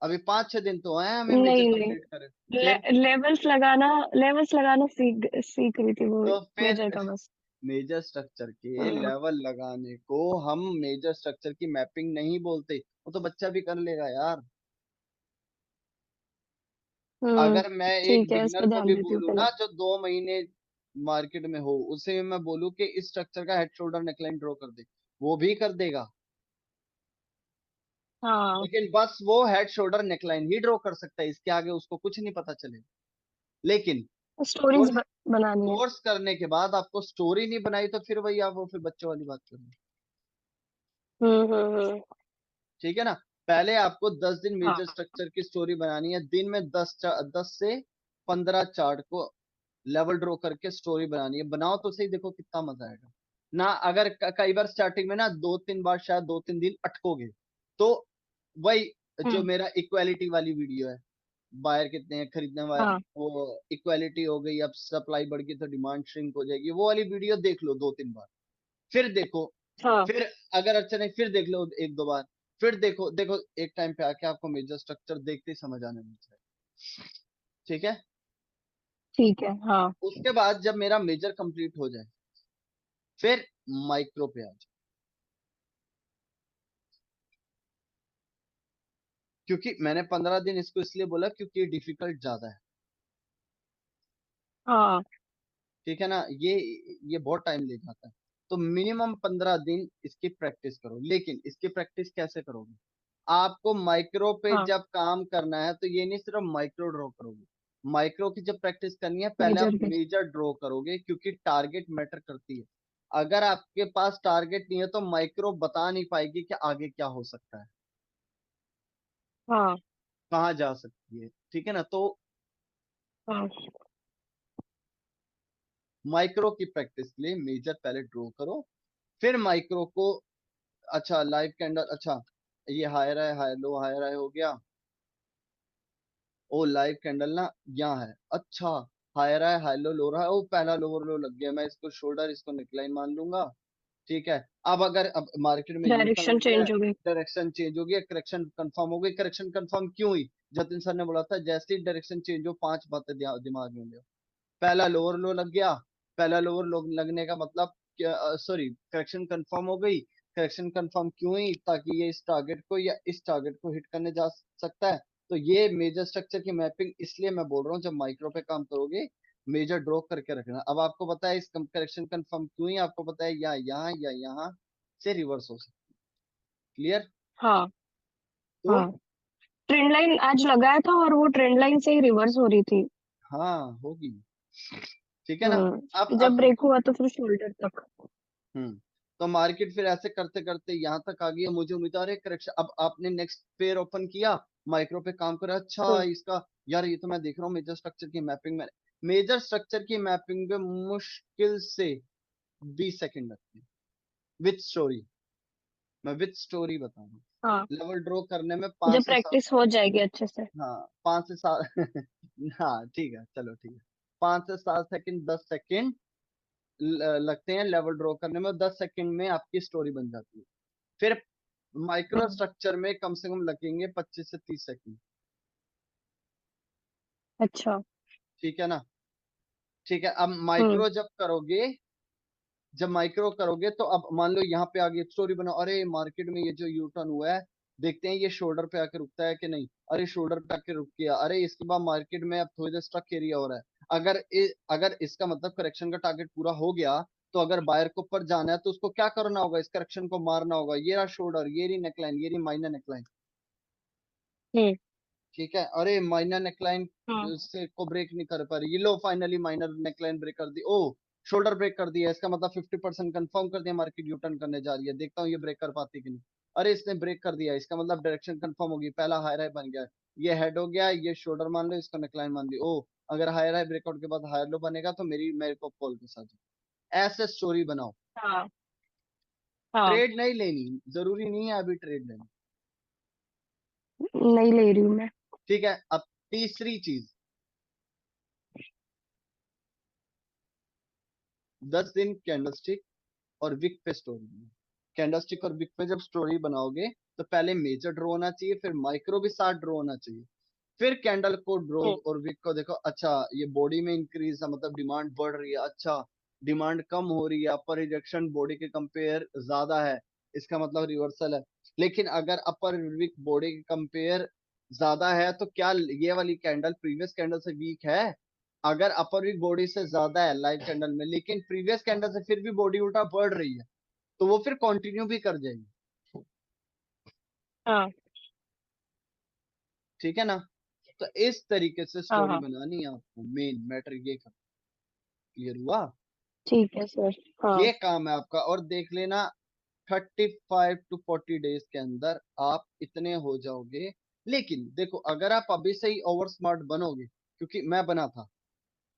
अभी 5-6 दिन तो आए हमें मेजर नहीं नहीं, कंप्लीट करे। फिर लेवल्स लगाना सीख सीख रही थी, वो तो मेजर फिर का बस। मेजर स्ट्रक्चर के हम्म। लेवल लगाने को हम मेजर स्ट्रक्चर की मैपिंग नहीं बोलते। वो तो बच्चा भी कर लेगा यार। हम्म। अगर मैं एक ठीक है, इस बिगनर पे को ध्यान भी देती हूँ बोलूँ पहले। ना, जो 2 महीने मार्केट में हो, उसे भी मैं बोलूँ कि इस स्ट्रक्चर का हेड शोल्डर नेकलाइन ड्रॉ कर दे, वो भी कर देगा। हाँ, लेकिन बस वो हेड शोल्डर नेकलाइन ही ड्रॉ कर सकता है, इसके आगे उसको कुछ नहीं पता चलेगा। लेकिन स्टोरीज कोर्स बनानी है। कोर्स करने के बाद आपको स्टोरी नहीं बनाई तो फिर वही आप वो फिर बच्चों वाली बात करें। हम्म। ठीक है ना? पहले आपको 10 दिन मेजर हाँ स्ट्रक्चर की स्टोरी बनानी है, दिन में 10 से 15 चार्ट को लेवल ड्रॉ करके स्टोरी बनानी है। बनाओ तो सही, देखो कितना मजा आएगा ना। अगर कई बार स्टार्टिंग में ना 2-3 बार शायद 2-3 दिन अटकोगे, तो वही जो हम्म। मेरा इक्वालिटी वाली वीडियो है, बायर कितने हैं खरीदने वाले, हाँ वो इक्वालिटी हो गई, अब सप्लाई बढ़ गई तो डिमांड श्रिंक हो जाएगी, वो वाली वीडियो देख लो 2-3 बार। फिर देखो, हाँ। फिर अगर अच्छा नहीं, फिर देख लो 1-2 बार। फिर देखो देखो, एक टाइम पे आके आपको मेजर स्ट्रक्चर देखते ही समझ आने लग जाए। ठीक है? ठीक है। हाँ उसके बाद जब मेरा मेजर कंप्लीट हो जाए, फिर माइक्रो पे आ जाए। क्योंकि मैंने 15 दिन इसको इसलिए बोला क्योंकि ये डिफिकल्ट ज्यादा है। हाँ ठीक है ना? ये बहुत टाइम ले जाता है। तो मिनिमम 15 दिन इसकी प्रैक्टिस करो। लेकिन इसकी प्रैक्टिस कैसे करोगे? आपको माइक्रो पे हाँ, जब काम करना है तो ये नहीं सिर्फ माइक्रो ड्रॉ करोगे। माइक्रो की जब प्रैक्टिस करनी है, पहले आप मेजर के। मेजर ड्रॉ करोगे, क्योंकि टारगेट मैटर करती है। अगर आपके पास टारगेट नहीं है तो माइक्रो बता नहीं पाएगी कि आगे क्या हो सकता है, हाँ कहाँ जा सकती है। ठीक है ना? तो हाँ माइक्रो की प्रैक्टिस के लिए मेजर पहले ड्रॉ करो, फिर माइक्रो को। अच्छा, लाइव कैंडल, अच्छा ये हायर है, हाई लो हायर हाई हो गया। ओ लाइव कैंडल ना यहाँ है, अच्छा हायर है, हाई लो लो रहा है, ओ पहला लोअर लो लग गया, मैं इसको शोल्डर, इसको नेकलाइन मान लूंगा। ठीक है। अब अगर अब मार्केट में यू टर्न डायरेक्शन हो गया है, चेंज हो गई। डायरेक्शन चेंज हो गया, करेक्शन कंफर्म हो गई। करेक्शन कंफर्म क्यों हुई? जतिन सर ने बोला था जैसे ही डायरेक्शन चेंज हो 5 बातें दिमाग में ले। पहला लोअर लो लग गया, पहला लोअर लो लगने का मतलब, सॉरी, करेक्शन कंफर्म हो गई। करेक्शन कंफर्म क्यों हुई? ताकि ये इस टारगेट को या इस टारगेट को हिट करने जा सकता है। तो ये मेजर स्ट्रक्चर की मैपिंग इसलिए मैं बोल रहा हूँ, जब माइक्रो पे काम करोगे मेजर ड्रॉ करके रखना। अब आपको पता है इस करेक्शन कंफर्म क्यों ही, आपको पता है या यहाँ से रिवर्स हो सकती है। क्लियर? हाँ तो हाँ, ट्रेंड लाइन आज लगाया था और वो ट्रेंड लाइन से ही रिवर्स हो रही थी। हाँ होगी, ठीक है ना। जब अब ब्रेक हुआ तो फिर शोल्डर तक। हम्म तो मार्केट फिर ऐसे करते करते यहाँ तक आ गई है, मुझे उम्मीद आ रही है करेक्शन। अब आपने नेक्स्ट पेयर ओपन किया, माइक्रो पे काम करा, अच्छा हम्म इसका यार ये तो मैं देख रहा हूँ मेजर स्ट्रक्चर की मैपिंग में, मेजर स्ट्रक्चर की मैपिंग में मुश्किल से 20 सेकंड लगते हैं विथ स्टोरी। मैं विथ स्टोरी बताऊंगा, हाँ, लेवल ड्रॉ करने में जब 5 से 7। प्रैक्टिस हो जाएगी अच्छे से। हाँ 5 से 7 हाँ ठीक है, चलो ठीक है। 5 से 7 सेकंड, 10 सेकंड लगते हैं लेवल ड्रॉ करने में, 10 सेकंड में आपकी स्टोरी बन जाती है। फिर माइक्रो हम्म, स्ट्रक्चर में कम से कम लगेंगे 25 से 30 सेकंड। अच्छा। ठीक है ना। ठीक है, अब हम्म माइक्रो जब माइक्रो करोगे तो अब मान लो यहाँ पे आगे स्टोरी बनाओ, अरे मार्केट में ये जो यू टर्न हुआ है, देखते हैं ये शोल्डर पे आके रुकता है कि नहीं। अरे शोल्डर पे आके रुक गया, अरे इसके बाद मार्केट में अब थोड़ी देर स्टक एरिया हो रहा है। अगर इसका मतलब करेक्शन का टारगेट पूरा हो गया, तो अगर बायर को ऊपर जाना है तो उसको क्या करना होगा, इस करेक्शन को मारना होगा। ये रहा शोल्डर, ये रही नेकलाइन, ये रही माइनर नेकलाइन। हम्म ठीक है, अरे माइनर नेकलाइन हाँ से को ब्रेक नहीं कर पा रही, ये लो फाइनली माइनर नेकलाइन ब्रेक कर दी, ओ शोल्डर ब्रेक कर दिया, इसका मतलब 50% कंफर्म कर दिया मार्केट यू टर्न करने जा रही है, देखता हूँ ये ब्रेक कर पाती कि नहीं। अरे इसने ब्रेक कर दिया, इसका मतलब डायरेक्शन कंफर्म होगी, पहला हाई राय बन गया, ये हेड हो गया, ये शोल्डर मान लो, इसको नेकलाइन मान ली। ओ अगर हाई राय ब्रेकआउट के बाद हायर लो बनेगा तो मेरे को कॉल के साथ ऐसे स्टोरी बनाओ। हाँ हाँ, ट्रेड नहीं लेनी, जरूरी नहीं है अभी ट्रेड लेनी। नहीं ले रही हूँ मैं। ठीक है, अब तीसरी चीज, 10 दिन कैंडलस्टिक और विक पे स्टोरी बनाओ। कैंडलस्टिक और विक पे जब स्टोरी बनाओगे तो पहले मेजर ड्रॉ होना चाहिए, फिर माइक्रो भी साथ ड्रॉ होना चाहिए, फिर कैंडल को ड्रॉ हम्म और विक को देखो, अच्छा ये बॉडी में इंक्रीज है, मतलब डिमांड बढ़ रही है, अच्छा डिमांड कम हो रही है, अपर रिजेक्शन बॉडी के कंपेयर ज्यादा है, इसका मतलब रिवर्सल है। लेकिन अगर अपर विक बॉडी के कंपेयर ज्यादा है तो क्या ये वाली कैंडल प्रीवियस कैंडल से वीक है? अगर अपर वीक बॉडी से ज्यादा है लाइव कैंडल में, लेकिन प्रीवियस कैंडल से फिर भी बॉडी उल्टा बढ़ रही है, तो वो फिर कंटिन्यू भी कर जाएगी। हाँ ठीक है ना। तो इस तरीके से हाँ स्टोरी हाँ, बनानी है आपको, मेन मैटर ये कर, क्लियर हुआ? ठीक है सर। हाँ ये काम है आपका, और देख लेना 35 to 40 डेज के अंदर आप इतने हो जाओगे। लेकिन देखो अगर आप अभी से ही ओवर स्मार्ट बनोगे, क्योंकि मैं बना था,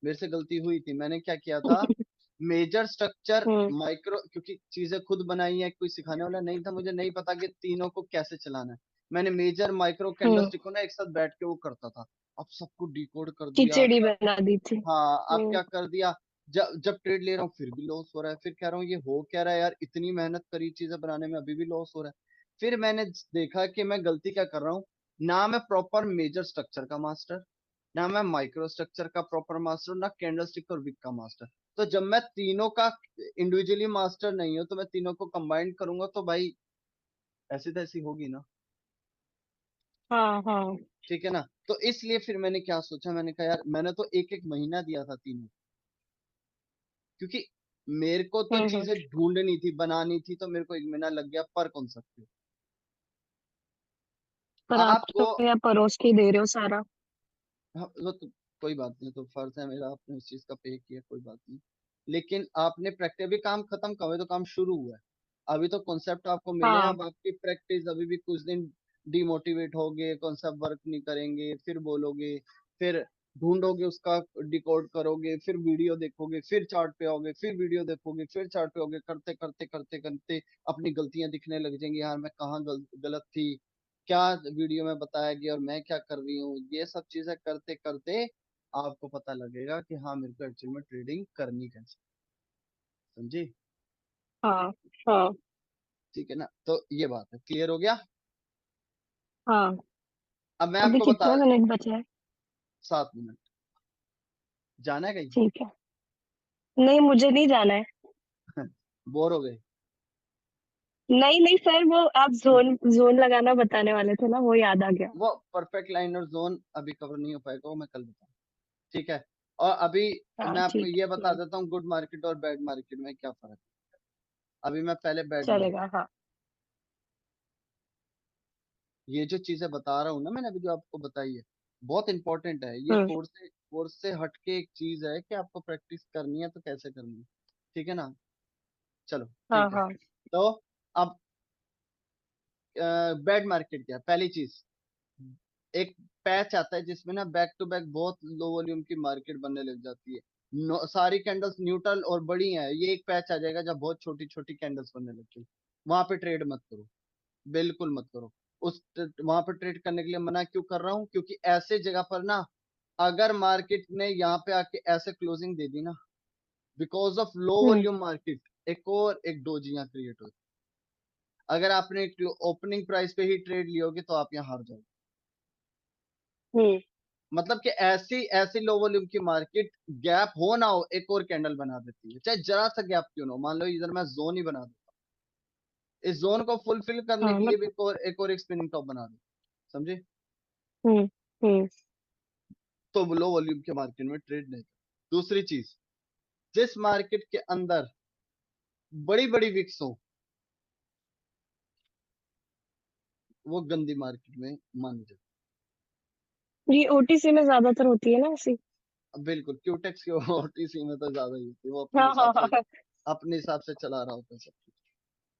मेरे से गलती हुई थी, मैंने क्या किया था, मेजर स्ट्रक्चर हम्म माइक्रो, क्योंकि चीजें खुद बनाई है, कोई सिखाने वाला नहीं था, मुझे नहीं पता कि तीनों को कैसे चलाना है। मैंने मेजर माइक्रो हम्म, कैंडलस्टिक को ना एक साथ बैठ के वो करता था, अब सबको डिकोड कर दिया। खिचड़ी बना दी थी। हाँ अब क्या कर दिया, जब जब ट्रेड ले रहा हूँ फिर भी लॉस हो रहा है, फिर कह रहा हूँ ये हो क्या रहा है यार, इतनी मेहनत करी चीजें बनाने में अभी भी लॉस हो रहा है। फिर मैंने देखा कि मैं गलती क्या कर रहा हूँ, ना मैं प्रॉपर मेजर स्ट्रक्चर का मास्टर, ना मैं माइक्रो स्ट्रक्चर का प्रॉपर मास्टर, ना कैंडलस्टिक और विक का मास्टर। तो जब मैं तीनों का इंडिविजुअली मास्टर नहीं हूं, तो मैं तीनों को कंबाइन करूंगा तो भाई ऐसी तैसी होगी ना। हाँ हाँ, ठीक है ना। तो इसलिए फिर मैंने क्या सोचा, मैंने कहा यार मैंने तो एक एक महीना दिया था तीनों, क्योंकि मेरे को तो हम्म, चीजें ढूंढनी थी, बनानी थी, तो मेरे को 1 महीना लग गया पर कॉन्सेप्ट पे। पर आप आपको तो या परोस के ही दे रहे हो सारा। हाँ, वो तो कोई बात नहीं, तो फर्ज है मेरा, आपने उस चीज का पे किया, कोई बात नहीं। लेकिन आपने प्रैक्टिस, अभी काम खत्म करो, तो काम शुरू हुआ है, अभी तो कॉन्सेप्ट आपको मिले हैं, हाँ अब आपकी प्रैक्टिस, अभी भी कुछ दिन डिमोटिवेट होगे, कॉन्सेप्ट वर्क नहीं करेंगे, फिर बोलोगे, फिर ढूंढोगे उसका, डिकोड करोगे, फिर वीडियो देखोगे, फिर चार्ट पे आओगे, फिर वीडियो देखोगे, फिर चार्ट पे आओगे, करते करते करते करते अपनी गलतियां दिखने लग जाएंगी, यार मैं कहाँ गलत थी, क्या वीडियो में बताया गया और मैं क्या कर रही हूँ, ये सब चीजें करते करते आपको पता लगेगा कि हाँ मेरे को एक्चुअल में ट्रेडिंग करनी कैसे, समझी? हाँ हाँ, ठीक है ना, तो ये बात है, क्लियर हो गया। हाँ। अब मैं अभी आपको बता, कितना मिनट बचा है? 7 मिनट, जाना है कहीं? ठीक है। नहीं, मुझे नहीं जाना है। बोर हो गए? नहीं नहीं सर, वो आप जोन जोन लगाना बताने वाले थे ना, वो याद आ गया। वो परफेक्ट लाइन और जोन अभी कवर नहीं हो पाएगा, वो मैं कल बताऊँ, ठीक है। और अभी हाँ मैं आपको ठीक ये है। बता देता हूँ गुड मार्केट और बैड मार्केट में क्या फर्क है। अभी मैं पहले बैड मार्केट, चलेगा हाँ। ये जो चीजें बता रहा हूँ ना मैंने अभी जो आपको बताई है, बहुत इंपॉर्टेंट है ये। हम्म। कोर्स से हटके एक चीज है कि आपको प्रैक्टिस करनी है तो कैसे करनी है। ठीक है ना। चलो हाँ ठीक है। हाँ। तो अब बैड मार्केट क्या है? पहली चीज, एक पैच आता है जिसमें ना बैक टू बैक बहुत लो वॉल्यूम की मार्केट बनने लग जाती है। सारी कैंडल्स न्यूट्रल और बड़ी हैं, ये एक पैच आ जाएगा जब बहुत छोटी छोटी कैंडल्स बनने लगती है। वहां पे ट्रेड मत करो, बिल्कुल मत करो। वहां पर ट्रेड करने के लिए मना क्यों कर रहा हूँ, क्योंकि ऐसे जगह पर ना, अगर मार्केट ने यहाँ पे आके ऐसे क्लोजिंग दे दी ना, because of low hmm volume market, एक डोजियां क्रिएट हो। अगर आपने ओपनिंग प्राइस पे ही ट्रेड लियोगे तो आप यहाँ हार जाओगे। हम्म मतलब कि ऐसी ऐसी लो वॉल्यूम की मार्केट, गैप हो ना हो एक और कैंडल बना देती है, चाहे जरा सा गैप क्यों ना हो। मान लो इधर मैं जोन ही बना दूं, इस जोन को फुलफिल करने हाँ के लिए भी मतलब। एक और स्पिनिंग टॉप बना दो। समझे। हम्म हम्म। तो लो वॉल्यूम के मार्केट में ट्रेड नहीं कर। दूसरी चीज, जिस मार्केट के अंदर बड़ी बड़ी विक्स हो, वो गंदी मार्केट में मानी जाती ये ओटीसी में ज्यादातर होती है ना ऐसी। है। बिल्कुल, क्यूटेक्स की ओटीसी में तो ज्यादा ही होती है, वो हाँ हाँ हाँ। अपने हिसाब से चला रहा होता है सब कुछ।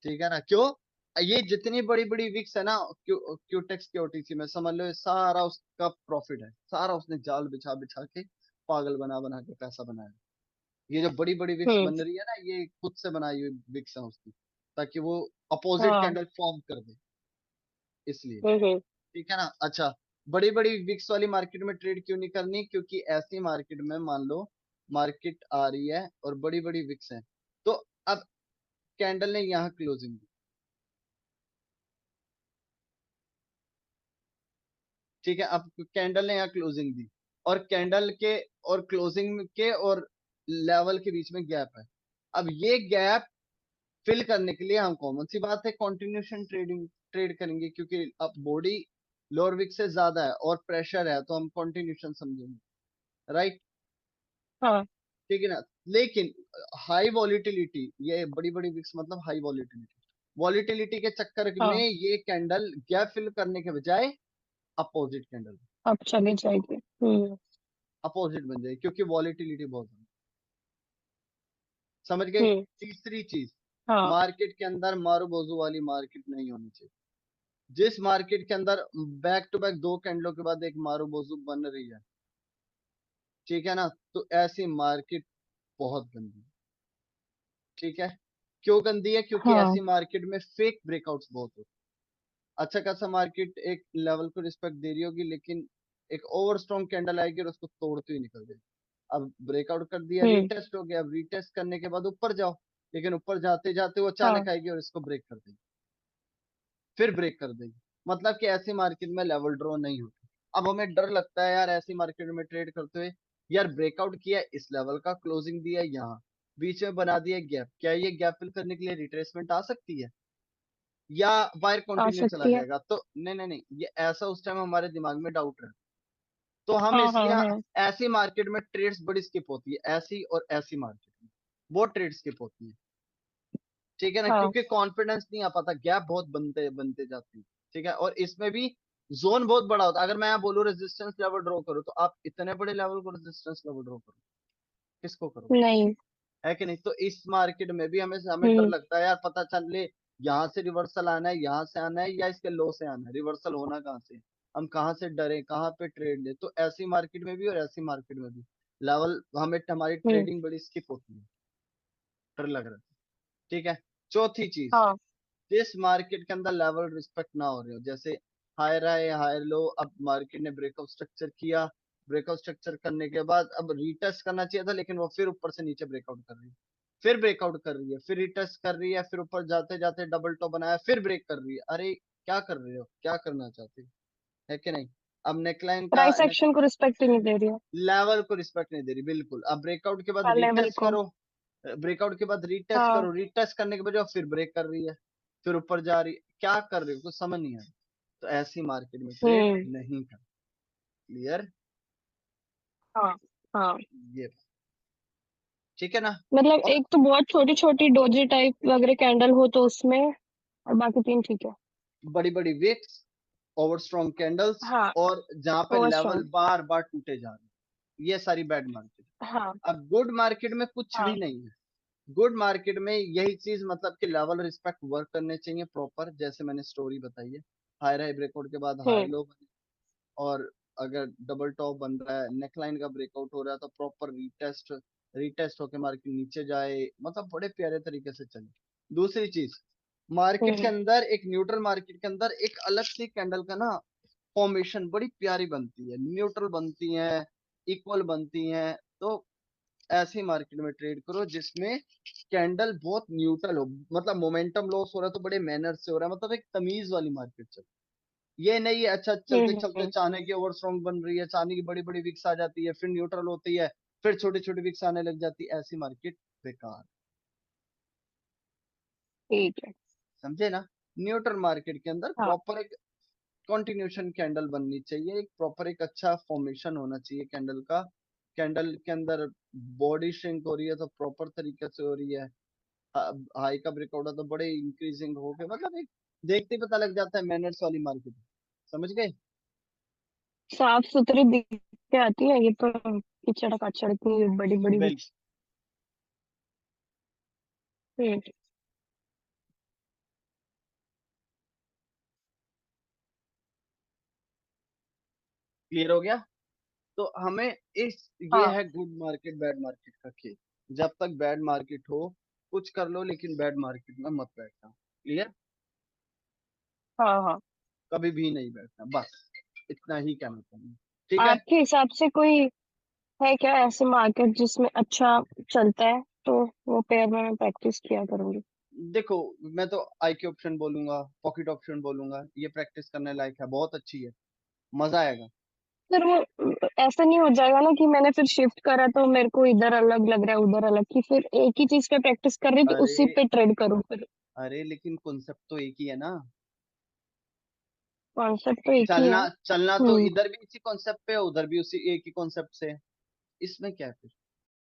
ठीक है ना। क्यों? ये जितनी बड़ी बड़ी विक्स है ना, क्यूटेक्स की ओटीसी में, समझ लो ये सारा उसका प्रॉफिट है, सारा उसने जाल बिछा बिछा के, पागल बना बना के पैसा बनाया। ये जो बड़ी बड़ी विक्स हम्म। बन रही है ना, ये खुद से बनाई हुई विक्स है उसकी, ताकि वो अपोजिट हाँ। कैंडल फॉर्म कर दे, इसलिए। हम्म। ठीक है ना। अच्छा, बड़ी बड़ी विक्स वाली मार्केट में ट्रेड क्यों नहीं करनी? क्योंकि ऐसी मार्केट में मान लो मार्केट आ रही है और बड़ी बड़ी विक्स है, तो अब कैंडल ने यहाँ क्लोजिंग दी, ठीक है, अब कैंडल ने यहाँ क्लोजिंग दी, और कैंडल के और क्लोजिंग के और लेवल के बीच में गैप है। अब ये गैप फिल करने के लिए हम, कॉमन सी बात है, कॉन्टिन्यूशन ट्रेड करेंगे, क्योंकि अब बॉडी लोअर विक से ज्यादा है और प्रेशर है, तो हम कॉन्टिन्यूशन समझेंगे। राइट। हाँ ठीक है ना। लेकिन हाई वॉलिटिलिटी, ये बड़ी बड़ी विक्स मतलब हाई वॉलिटिलिटी, वॉलिटिलिटी के चक्कर में हाँ। ये कैंडल गैप फिल करने के बजाय अपोजिट कैंडल, अब चली जाएगी। अपोजिट बन जाएगी, क्योंकि वॉलिटिलिटी बहुत है। समझ गए। हम्म। तीसरी चीज, हाँ। मार्केट के अंदर मारू बोजू वाली मार्केट नहीं होनी चाहिए। जिस मार्केट के अंदर बैक टू बैक दो कैंडलों के बाद एक मारू बोजू बन रही है, ठीक है ना, तो ऐसी मार्केट बहुत गंदी है। ठीक है। क्यों गंदी है? क्योंकि हाँ। ऐसी मार्केट में फेक ब्रेकआउट्स बहुत होते हैं। अच्छा खासा मार्केट एक लेवल को रिस्पेक्ट दे रही होगी, लेकिन एक ओवर स्ट्रॉन्ग कैंडल आएगी और उसको तोड़ते हुए निकल जाएगी। अब ब्रेकआउट कर दिया, हम्म। रीटेस्ट हो गया, अब रीटेस्ट करने के बाद ऊपर जाओ, लेकिन ऊपर जाते जाते वो हाँ। अचानक आएगी और इसको ब्रेक कर देगी, फिर ब्रेक कर देगी। मतलब कि ऐसी मार्केट में लेवल ड्रॉ नहीं होती। अब हमें डर लगता है यार ऐसी मार्केट में ट्रेड करते हुए, यार ब्रेकआउट किया इस लेवल का, क्लोजिंग दिया यहाँ, बीच में बना दिया गैप, क्या ये गैप फिल करने के लिए रिट्रेसमेंट आ सकती है, या बायर आ कंटिन्यू चला सकती है। जाएगा? तो नहीं नहीं नहीं, ये ऐसा उस टाइम हमारे दिमाग में डाउट है। तो हम हाँ हाँ इसलिए हाँ। ऐसी मार्केट में ट्रेड्स बड़ी स्किप होती है, ऐसी और ऐसी मार्केट में वो ट्रेड स्किप होती है। ठीक है ना, हाँ। क्योंकि कॉन्फिडेंस नहीं आ पाता, गैप बहुत बनते बनते जाती है। ठीक है, और इसमें भी जोन बहुत बड़ा होता है। अगर मैं यहाँ बोलूँ रेजिस्टेंस लेवल ड्रॉ करो, तो आप इतने बड़े लेवल को रेजिस्टेंस लेवल ड्रॉ करो, किसको करो? नहीं। है कि नहीं? तो इस मार्केट में भी हमें हमें डर हम्म। लगता है यार, पता चल ले यहाँ से रिवर्सल आना है, यहाँ से आना है, या इसके लो से आना है, रिवर्सल होना कहाँ से, हम कहाँ से डरे, कहाँ पे ट्रेड ले। तो ऐसी मार्केट में भी और ऐसी मार्केट में भी लेवल, हमें हमारी हम्म। ट्रेडिंग बड़ी स्किप होती है, डर लग रहा है। ठीक है। चौथी चीज, हाँ। जिस मार्केट के अंदर लेवल रिस्पेक्ट ना हो रहे हो, जैसे हायर हाई हायर लो, अब मार्केट ने ब्रेकआउट स्ट्रक्चर किया, ब्रेकआउट स्ट्रक्चर करने के बाद अब रीटेस्ट करना चाहिए था, लेकिन वो फिर ऊपर से नीचे ब्रेकआउट कर रही है, फिर ब्रेकआउट कर रही है, फिर रीटेस्ट कर रही है, फिर ऊपर जाते जाते डबल टॉप बनाया, फिर ब्रेक कर रही है। अरे क्या कर रहे हो, क्या करना चाहते हो? है कि नहीं? अब नेकलाइन का प्राइस एक्शन को रिस्पेक्ट ही नहीं दे रही है। लेवल को रिस्पेक्ट नहीं दे रही, बिल्कुल। अब ब्रेकआउट के बाद हाँ लेवल रीटेस्ट को। करो, ब्रेकआउट के बाद रीटेस्ट हाँ। करो, रीटेस्ट करने के बाद फिर ब्रेक कर रही है, फिर ऊपर जा रही है, क्या कर रही हो, कुछ समझ नहीं आ रही। तो ऐसी मार्केट में ट्रेड हम्म। नहीं कर। क्लियर। हाँ। हाँ, ये ठीक है ना। मतलब और एक तो बहुत छोटी छोटी डोजी टाइप वगैरह कैंडल हो तो उसमें, और बाकी तीन ठीक है। बड़ी बड़ी विक्स, ओवर स्ट्रॉन्ग कैंडल्स, हाँ, और जहां पे ओवर लेवल स्ट्रॉन्ग। बार बार टूटे जा रहे हैं, ये सारी बैड मार्केट। हाँ अब गुड मार्केट में कुछ भी हाँ। नहीं है। गुड मार्केट में यही चीज, मतलब कि लेवल रिस्पेक्ट वर्क करने चाहिए प्रॉपर, जैसे मैंने स्टोरी बताई है। हाई हाई ब्रेकआउट के बाद हाई हम्म लो, और अगर डबल टॉप बन रहा है, नेकलाइन का ब्रेकआउट हो रहा है, तो प्रॉपर रीटेस्ट, रीटेस्ट होके मार्केट नीचे जाए, मतलब बड़े प्यारे तरीके से चले। दूसरी चीज, मार्केट के हम्म अंदर एक न्यूट्रल मार्केट के अंदर एक अलग सी कैंडल का ना फॉर्मेशन बड़ी प्यारी बनती है, न्यूट्रल बनती है, इक्वल बनती है। तो ऐसी मार्केट में ट्रेड करो जिसमें कैंडल बहुत न्यूट्रल हो, मतलब मोमेंटम लॉस हो रहा है तो बड़े मैनर से हो रहा है, मतलब एक तमीज वाली मार्केट चल। ये नहीं है अच्छा चलते चलते हम्म। चाने की ओवर स्ट्रॉन्ग बन रही है, चाने की बड़ी बड़ी विक्स आ जाती है, फिर न्यूट्रल होती है, फिर छोटी छोटी विक्स आने लग जाती है, ऐसी मार्केट बेकार। ठीक है। समझे ना। न्यूट्रल मार्केट के अंदर हाँ प्रॉपर एक कंटिन्यूशन कैंडल बननी चाहिए, एक प्रॉपर एक अच्छा फॉर्मेशन होना चाहिए कैंडल का। कैंडल के अंदर बॉडी श्रिंक हो रही है तो प्रॉपर तरीके से हो रही है, हाई का ब्रेकआउट है तो बड़े इंक्रीजिंग हो गए, मतलब एक देखते ही पता लग जाता है मैनर्स वाली मार्केट। समझ गए। साफ सुथरी दिख के आती है, ये तो कीचड़ काचड़ की बड़ी बड़ी भी। बिल्कुल। हम्म। क्लियर हो गया। तो हमें इस, ये हाँ है गुड मार्केट बैड मार्केट का खेल। जब तक बैड मार्केट हो कुछ कर लो, लेकिन बैड मार्केट में मत बैठना। क्लियर। हाँ हाँ। कभी भी नहीं बैठना, बस इतना ही कहना चाहूंगा। ठीक है। आपके हिसाब से कोई है क्या ऐसे मार्केट जिसमें अच्छा चलता है, तो वो पेयर में मैं प्रैक्टिस किया करूंगी। देखो, मैं तो आई के ऑप्शन बोलूंगा, पॉकेट ऑप्शन बोलूंगा, ये प्रैक्टिस करने लायक है, बहुत अच्छी है, मजा आएगा। फिर वो ऐसा नहीं हो जाएगा ना कि मैंने फिर शिफ्ट करा तो मेरे को इधर अलग लग रहा है उधर अलग, कि फिर एक ही चीज पे प्रैक्टिस कर रही तो उसी अरे, पे ट्रेड करूँ फिर। अरे लेकिन कॉन्सेप्ट तो एक ही है ना। कॉन्सेप्ट तो एक ही चलना है। चलना तो इधर भी इसी कॉन्सेप्ट पे है, उधर भी उसी एक ही कॉन्सेप्ट से है। इसमें क्या है फिर।